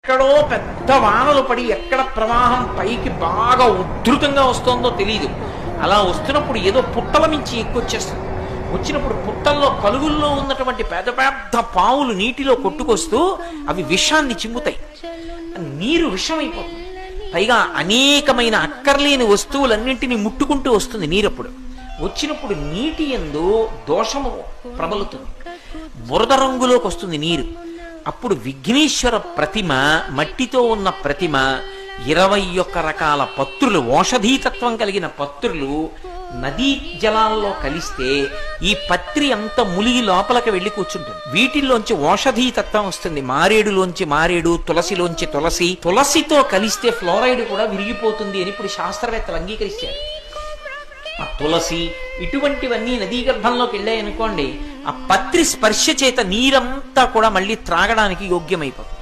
ఎక్కడో పెద్ద వానలు పడి ఎక్కడ ప్రవాహం పైకి బాగా ఉధృతంగా వస్తోందో తెలియదు. అలా వస్తున్నప్పుడు ఏదో పుట్టల మించి ఎక్కువచ్చేస్తుంది. వచ్చినప్పుడు పుట్టల్లో కలుగుల్లో ఉన్నటువంటి పెద్ద పెద్ద పావులు నీటిలో కొట్టుకొస్తూ అవి విషాన్ని చిమ్ముతాయి. నీరు విషమైపోతుంది. పైగా అనేకమైన అక్కర్లేని వస్తువులన్నింటినీ ముట్టుకుంటూ వస్తుంది నీరప్పుడు. వచ్చినప్పుడు నీటి యందు దోషము ప్రబలుతుంది, బురద రంగులోకి వస్తుంది నీరు. అప్పుడు విఘ్నేశ్వర ప్రతిమ, మట్టితో ఉన్న ప్రతిమ 21 రకాల పత్రులు, ఓషధీతత్వం కలిగిన పత్రులు నదీ జలాల్లో కలిస్తే ఈ పత్రి అంత ములిగి లోపలికి వెళ్ళి కూర్చుంటుంది. వీటిల్లోంచి ఓషధీతత్వం వస్తుంది. మారేడులోంచి మారేడు, తులసిలోంచి తులసి, తులసితో కలిస్తే ఫ్లోరైడ్ కూడా విరిగిపోతుంది అని ఇప్పుడు శాస్త్రవేత్తలు అంగీకరిస్తారు. ఆ తులసి ఇటువంటివన్నీ నదీ గర్భంలోకి వెళ్ళాయనుకోండి, ఆ పత్రి స్పర్శ చేత నీరంతా కూడా మళ్ళీ త్రాగడానికి యోగ్యమైపోతుంది.